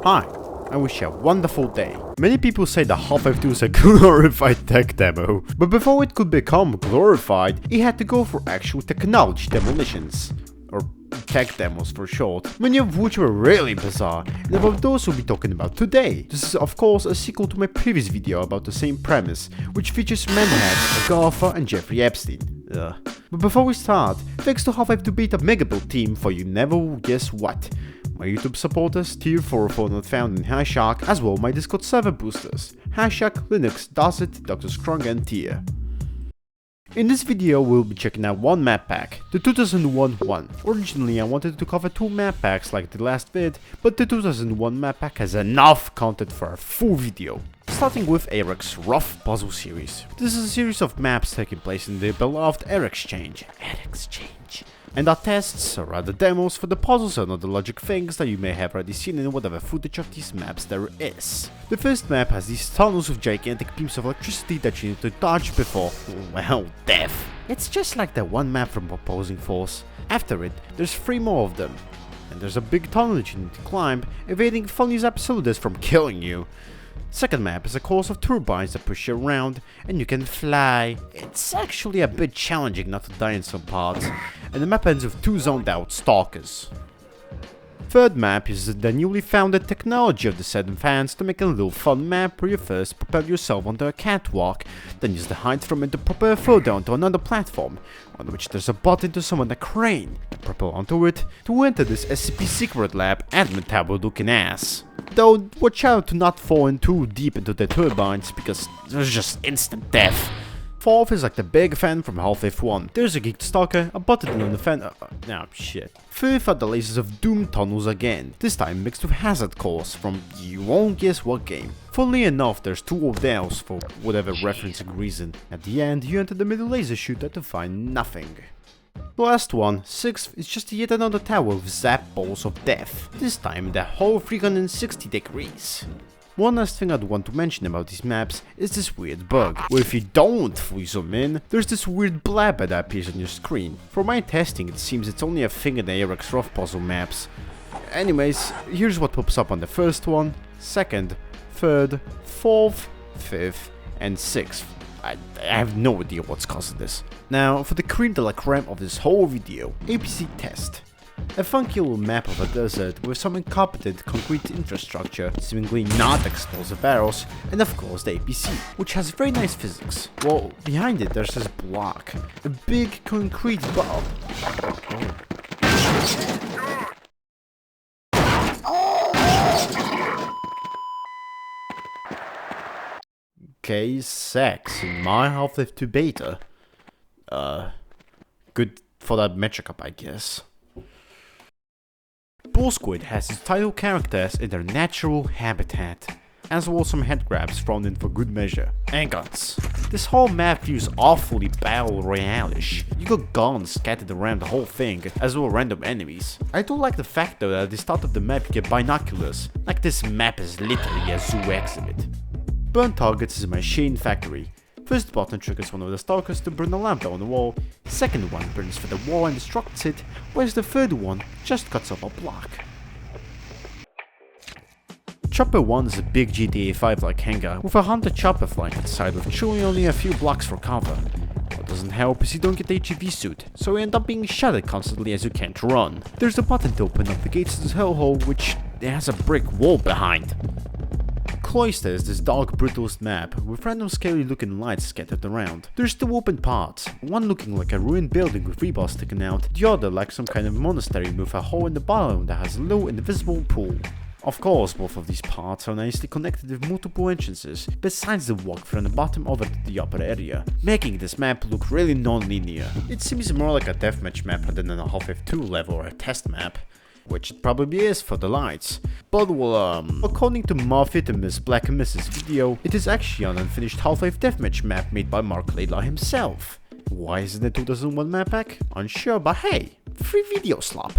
Hi, I wish you a wonderful day. Many people say that Half-Life 2 is a glorified tech demo, but before it could become glorified, it had to go for actual technology demolitions. Or tech demos for short, many of which were really bizarre, and about those we'll be talking about today. This is of course a sequel to my previous video about the same premise, which features Manhattan, Agatha and Jeffrey Epstein. But before we start, thanks to Half-Life 2 Beta Megabuild team for you never will guess what. My YouTube supporters, Tier 4 for not found in Hashtag, as well my Discord server boosters, Hashtag, Linux, Does It, Dr. Strong and Tier. In this video we'll be checking out one map pack, the 2001 one. Originally I wanted to cover two map packs like the last vid, but the 2001 map pack has enough content for a full video. Starting with airex Rough Puzzle Series. This is a series of maps taking place in the beloved airex change. And are tests, or rather demos, for the puzzles and other logic things that you may have already seen in whatever footage of these maps there is. The first map has these tunnels with gigantic beams of electricity that you need to dodge before, well, death. It's just like that one map from Opposing Force. After it, there's 3 more of them. And there's a big tunnel that you need to climb, evading Funny's Absolutist from killing you. Second map is a course of turbines that push you around, and you can fly. It's actually a bit challenging not to die in some parts, and the map ends with 2 zoned out stalkers. Third map uses the newly founded technology of the Seven fans to make a little fun map where you first propel yourself onto a catwalk, then use the height from it to propel further onto another platform, on which there's a button to summon a crane, and propel onto it to enter this SCP secret lab admin tower looking ass. Though watch out to not fall in too deep into the turbines because there's just instant death. Fourth is like the big fan from Half-Life 1. There's a geeked stalker, a button on the fan. Oh shit. Fifth are the lasers of doom tunnels again, this time mixed with hazard cores from you won't guess what game. Funnily enough, there's 2 of those for whatever referencing reason. At the end, you enter the middle laser shooter to find nothing. The last one, 6th, is just yet another tower with zap balls of death, this time the whole 360 degrees. One last thing I'd want to mention about these maps is this weird bug, where if you don't fully zoom in, there's this weird blabber that appears on your screen. For my testing, it seems it's only a thing in the airex Rough Puzzle maps. Anyways, here's what pops up on the first one, 2nd, 3rd, 4th, 5th, and 6th. I have no idea what's causing this. Now, for the creme de la creme of this whole video, APC test. A funky little map of a desert with some incompetent concrete infrastructure, seemingly not explosive barrels, and of course the APC, which has very nice physics. Well, behind it there's this block, a big concrete bulb. Okay, sex in my Half-Life 2 beta. Good for that metric up, I guess. Bull Squid has its title characters in their natural habitat, as well as some head grabs thrown in for good measure, and guns. This whole map feels awfully battle royale-ish. You got guns scattered around the whole thing, as well as random enemies. I do like the fact though that at the start of the map you get binoculars, like this map is literally a zoo exhibit. Burn targets is a machine factory. First button triggers one of the stalkers to burn a lamp on the wall, second one burns for the wall and destructs it, whereas the third one just cuts off a block. Chopper 1 is a big GTA 5 like hangar with a haunted chopper flying inside with truly only a few blocks for cover. What doesn't help is you don't get the HEV suit, so you end up being shot at constantly as you can't run. There's a button to open up the gates to this hellhole which has a brick wall behind. Cloister is this dark brutalist map with random scary looking lights scattered around. There's 2 open parts, one looking like a ruined building with rebars sticking out, the other like some kind of monastery with a hole in the bottom that has a low invisible pool. Of course, both of these parts are nicely connected with multiple entrances, besides the walk from the bottom over to the upper area, making this map look really non-linear. It seems more like a deathmatch map than a Half-Life 2 level or a test map. Which it probably is for the lights. But well, according to Muffet and Miss Black and Mrs. video, it is actually an unfinished Half-Life deathmatch map made by Mark Laidlaw himself. Why isn't it 2001 map pack? Unsure, but hey, free video slop.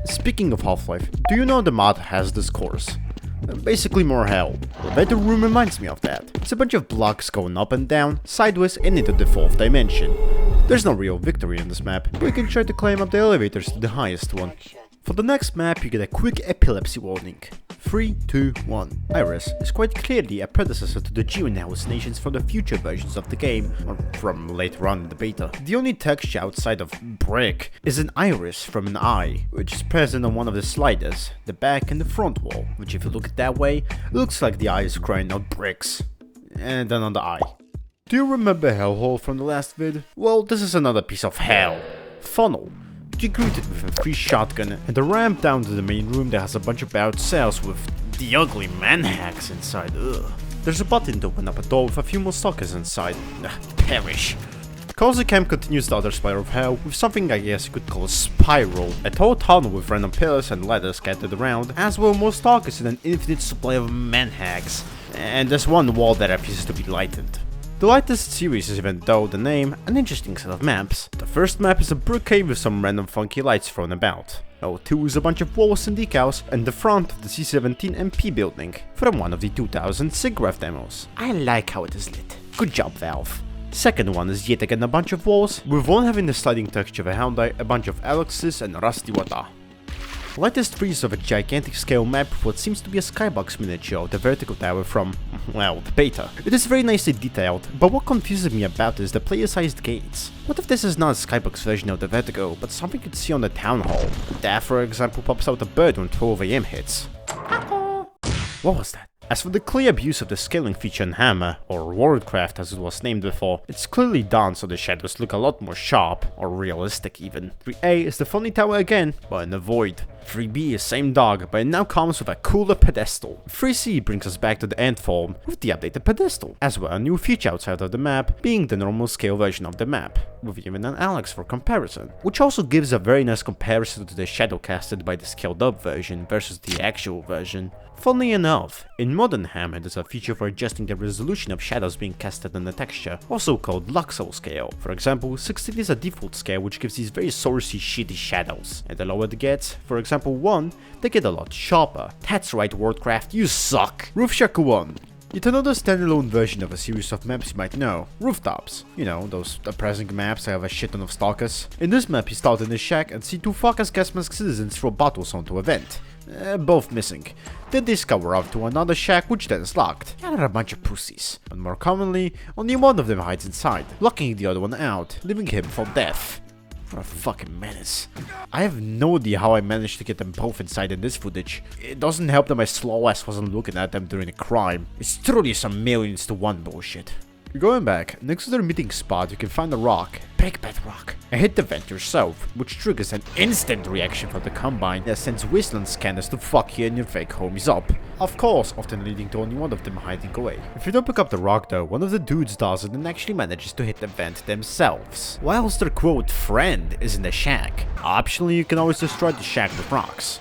Speaking of Half-Life, do you know the mod has this course? Basically more hell. The better room reminds me of that. It's a bunch of blocks going up and down, sideways and into the 4th dimension. There's no real victory in this map, but you can try to climb up the elevators to the highest one. For the next map, you get a quick epilepsy warning. 3, 2, 1. Airex is quite clearly a predecessor to the geo hallucinations from the future versions of the game, or from later on in the beta. The only texture outside of brick is an iris from an eye, which is present on one of the sliders, the back and the front wall, which if you look at that way, looks like the eye is crying out bricks. And then on the eye. Do you remember Hellhole from the last vid? Well, this is another piece of hell. Funnel. You greet it with a free shotgun and a ramp down to the main room that has a bunch of barreled cells with the ugly man-hacks inside. Ugh. There's a button to open up a door with a few more stalkers inside. Perish. Cozy Camp continues the other spiral of hell with something I guess you could call a spiral. A tall tunnel with random pillars and ladders scattered around, as well more stalkers and an infinite supply of man-hacks. And there's one wall that refuses to be lightened. The lightest series is, even though the name, an interesting set of maps. The first map is a brick cave with some random funky lights thrown about. O2 is a bunch of walls and decals and the front of the C17 MP building from one of the 2000 SIGGRAPH demos. I like how it is lit. Good job, Valve. Second one is yet again a bunch of walls, with one having the sliding texture of a Hyundai, a bunch of airexes and rusty water. Lightest freeze of a gigantic scale map with what seems to be a skybox miniature of the vertical tower from, well, the beta. It is very nicely detailed, but what confuses me about is the player-sized gates. What if this is not a skybox version of the vertigo, but something you'd see on the town hall? There, for example, pops out a bird when 12 AM hits. What was that? As for the clear abuse of the scaling feature in Hammer, or Warcraft as it was named before, it's clearly done so the shadows look a lot more sharp, or realistic even. 3A is the funny tower again, but in a void. 3B is same dog, but it now comes with a cooler pedestal. 3C brings us back to the end form with the updated pedestal, as well a new feature outside of the map, being the normal scale version of the map, with even an airex for comparison, which also gives a very nice comparison to the shadow casted by the scaled up version versus the actual version. Funnily enough, in modern Hammer there's a feature for adjusting the resolution of shadows being casted on the texture, also called Luxel scale. For example, 16 is a default scale which gives these very sourcey shitty shadows, and the lower it gets, for example 1, they get a lot sharper. That's right, Warcraft, you suck! Roofshack 1. Yet another standalone version of a series of maps you might know. Rooftops. You know, those depressing maps that have a shit ton of stalkers. In this map you start in a shack and see two fuckers gas mask citizens throw bottles onto a vent. Both missing. Then they scour off to another shack which then is locked. Yeah, they're a bunch of pussies. But more commonly, only one of them hides inside, locking the other one out, leaving him for death. What a fucking menace. I have no idea how I managed to get them both inside in this footage. It doesn't help that my slow ass wasn't looking at them during the crime. It's truly some millions to one bullshit. Going back, next to their meeting spot you can find a rock, big bedrock, and hit the vent yourself, which triggers an instant reaction from the Combine that sends wasteland scanners to fuck you and your fake homies up. Of course, often leading to only one of them hiding away. If you don't pick up the rock though, one of the dudes does it and actually manages to hit the vent themselves, whilst their quote friend is in the shack. Optionally, you can always destroy the shack with rocks.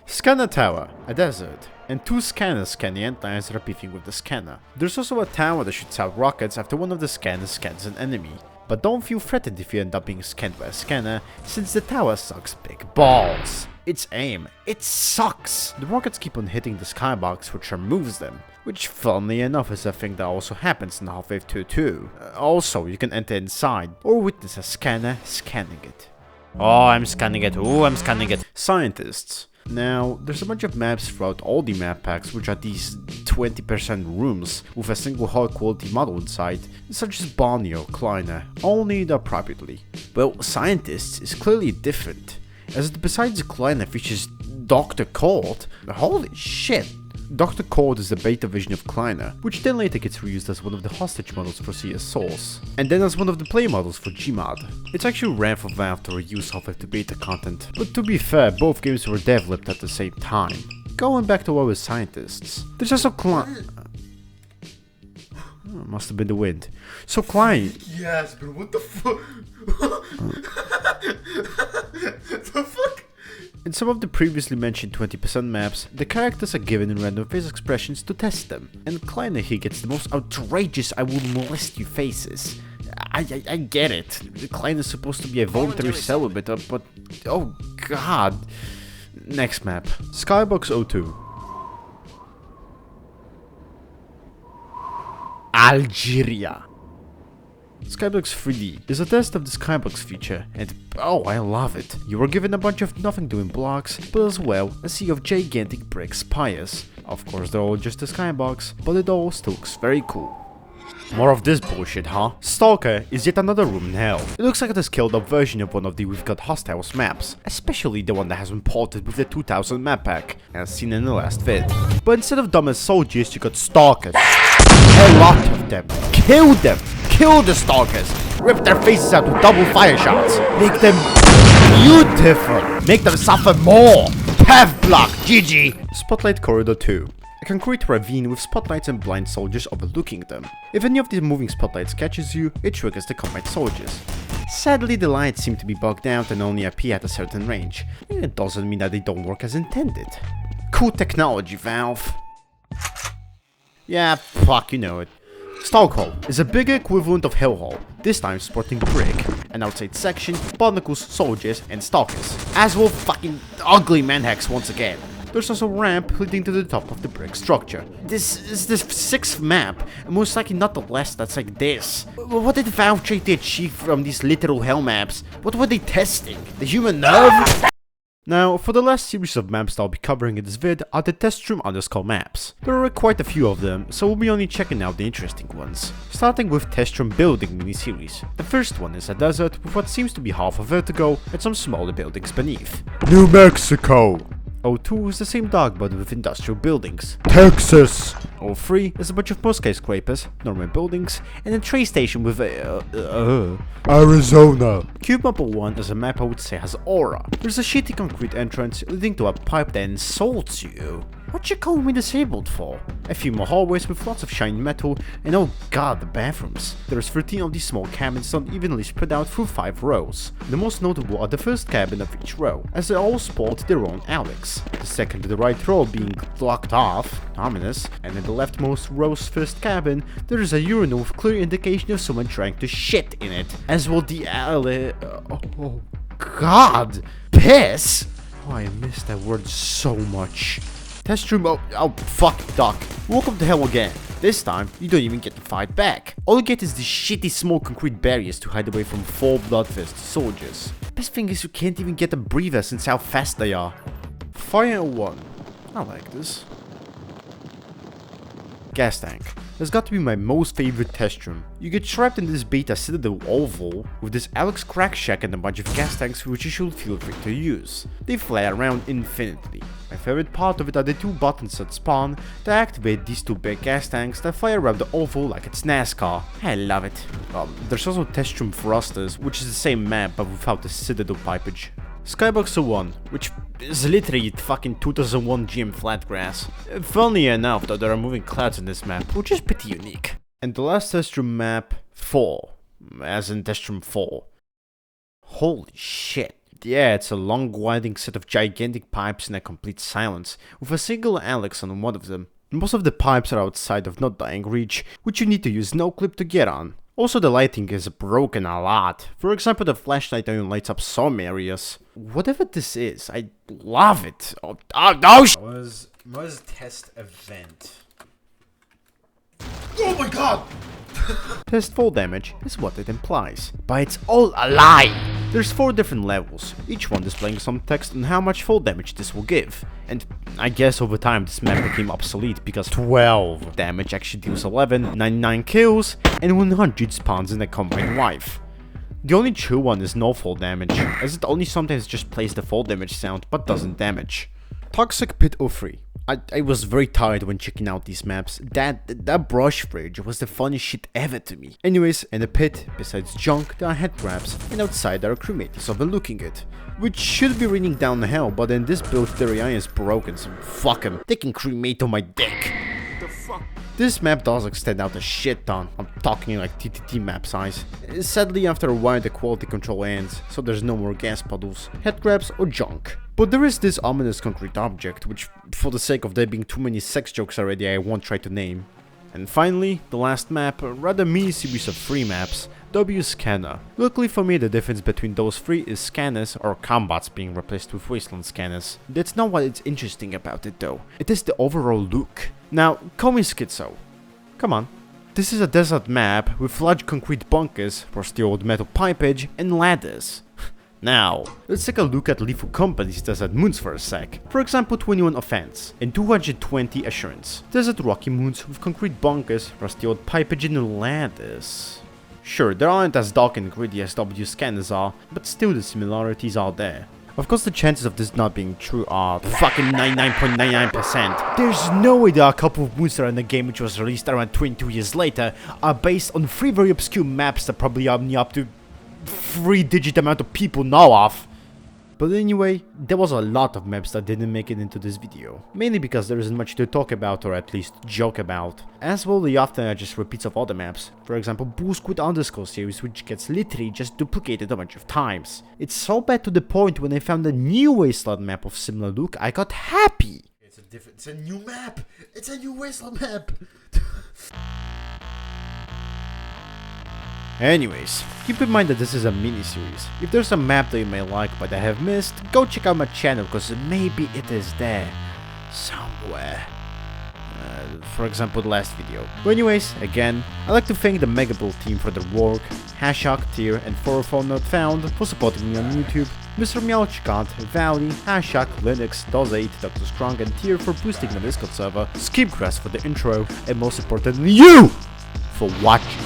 Scanner Tower, a desert, and two scanners scan the entires that are beefing with the scanner. There's also a tower that shoots out rockets after one of the scanners scans an enemy. But don't feel threatened if you end up being scanned by a scanner, since the tower sucks big balls. Its aim, it sucks! The rockets keep on hitting the skybox which removes them, which funnily enough is a thing that also happens in Half-Life 2 too. Also, you can enter inside, or witness a scanner scanning it. Oh, I'm scanning it, oh, I'm scanning it. Scientists. Now, there's a bunch of maps throughout all the map packs which are these 20% rooms with a single high quality model inside, such as Bonnie or Kleiner, all named appropriately. Well, Scientists is clearly different, as besides Kleiner features Dr. Cold, holy shit! Dr. Cold is the beta version of Kleiner, which then later gets reused as one of the hostage models for CS Source, and then as one of the play models for Gmod. It's actually rare for Valve to reuse Half-Life 2 beta content, but to be fair, both games were developed at the same time. Going back to what was Scientists, there's also must have been the wind. So Yes, but what the fuck? The fuck? In some of the previously mentioned 20% maps, the characters are given in random face expressions to test them, and Kleiner here gets the most outrageous "I will molest you" faces. I get it, Kleiner is supposed to be a voluntary celibate, but oh god. Next map, Skybox 02. Algeria. Skybox 3D is a test of the Skybox feature, and oh, I love it. You are given a bunch of nothing doing blocks, but as well a sea of gigantic brick spires. Of course, they're all just a skybox, but it all still looks very cool. More of this bullshit, huh? Stalker is yet another room in hell. It looks like a scaled up version of one of the We've Got Hostiles maps, especially the one that has been ported with the 2000 map pack, as seen in the last vid. But instead of dumb as soldiers, you got stalkers. A lot of them. Kill them! Kill the stalkers! Rip their faces out with double fire shots! Make them beautiful! Make them suffer more! Path block! GG! Spotlight Corridor 2. A concrete ravine with spotlights and blind soldiers overlooking them. If any of these moving spotlights catches you, it triggers the combat soldiers. Sadly, the lights seem to be bugged out and only appear at a certain range. It doesn't mean that they don't work as intended. Cool technology, Valve. Yeah, fuck, you know it. Stalker HELL is a bigger equivalent of Hellhole, this time sporting brick, an outside section, barnacles, soldiers, and stalkers. As well fucking ugly manhacks once again. There's also a ramp leading to the top of the brick structure. This is the 6th map, and most likely not the last that's like this. What did Valve try to achieve from these literal hell maps? What were they testing? The human nerve? Now, for the last series of maps that I'll be covering in this vid are the test room underscore maps. There are quite a few of them, so we'll be only checking out the interesting ones. Starting with test room building mini-series. The first one is a desert with what seems to be half a vertigo and some smaller buildings beneath. New Mexico! O2 is the same dog but with industrial buildings. Texas! O3 is a bunch of more skyscrapers, normal buildings, and a train station with Arizona. Cube Mapper 1 is a map I would say has aura. There's a shitty concrete entrance leading to a pipe that insults you. What you calling me disabled for? A few more hallways with lots of shiny metal, and oh god, the bathrooms. There's 13 of these small cabins unevenly spread out through 5 rows. The most notable are the first cabin of each row, as they all sport their own airex. The second to the right row being blocked off, ominous, and in the leftmost row's first cabin, there is a urinal with clear indication of someone trying to shit in it, as well the oh god, piss! Oh, I miss that word so much. Test room, oh fuck, Doc. Welcome to hell again. This time, you don't even get to fight back. All you get is these shitty small concrete barriers to hide away from 4 bloodthirsty soldiers. Best thing is you can't even get a breather since how fast they are. Fire 1. I like this. Gas tank. That's got to be my most favorite test room. You get trapped in this beta citadel oval with this Alex crack shack and a bunch of gas tanks which you should feel free to use. They fly around infinitely. My favorite part of it are the 2 buttons that spawn that activate these 2 big gas tanks that fly around the oval like it's NASCAR. I love it. There's also test room thrusters, which is the same map but without the citadel pipage. Skybox 1, which is literally fucking 2001 GM Flatgrass. Funny enough though, there are moving clouds in this map, which is pretty unique. And the last test room map, 4, as in test room 4. Holy shit. Yeah, it's a long winding set of gigantic pipes in a complete silence, with a single airex on one of them. Most of the pipes are outside of not dying reach, which you need to use no clip to get on. Also, the lighting is broken a lot. For example, the flashlight only lights up some areas. Whatever this is, I love it. Oh, was test event. Oh my god! Test fall damage is what it implies, but it's all a lie! There's 4 different levels, each one displaying some text on how much fall damage this will give. And I guess over time this map became obsolete because 12 damage actually deals 11, 99 kills, and 100 spawns in a Combine wife. The only true one is no fall damage, as it only sometimes just plays the fall damage sound but doesn't damage. Toxic Pit 03. I was very tired when checking out these maps. That brush fridge was the funniest shit ever to me. Anyways, in the pit, besides junk, there are head traps, and outside there are crewmates overlooking it. Which should be raining down the hell, but in this build their AI is broken, so fuck him. They can cremate on my dick. The fuck? This map does extend out a shit ton. I'm talking like TTT map size. Sadly, after a while the quality control ends, so there's no more gas puddles, head crabs or junk. But there is this ominous concrete object, which for the sake of there being too many sex jokes already I won't try to name. And finally, the last map, a rather mini series of 3 maps, W Scanner. Luckily for me, the difference between those 3 is scanners or combats being replaced with wasteland scanners. That's not what is interesting about it though, it is the overall look. Now, call me schizo. Come on, This is a desert map with large concrete bunkers for steel metal pipage and ladders. Now, let's take a look at lethal companies desert moons for a sec. For example, 21 offense and 220 assurance. Desert rocky moons with concrete bunkers for steel pipage and ladders. Sure, they aren't as dark and gritty as W scanners are, but still the similarities are there. Of course, the chances of this not being true are fucking 99.99%. There's no way there are a couple of moons that are in the game which was released around 22 years later are based on 3 very obscure maps that probably only up to 3-digit amount of people know of. But anyway, there was a lot of maps that didn't make it into this video, mainly because there isn't much to talk about or at least joke about. As well, the often are just repeats of other maps, for example Bullsquid underscore series, which gets literally just duplicated a bunch of times. It's so bad to the point when I found a new Wasteland map of similar look, I got happy! It's a new map! It's a new Wasteland map! Anyways, keep in mind that this is a mini-series. If there's a map that you may like but I have missed, go check out my channel because maybe it is there somewhere. For example, the last video. But anyways, again, I'd like to thank the Megabull team for their work, Hashok, Tier, and 404 Not Found for supporting me on YouTube, Mr. Meowchikant, Valley, Hashok, Linux, Doz8, Dr. Strong, and Tier for boosting the Discord server, Skipgrass for the intro, and most importantly, you for watching.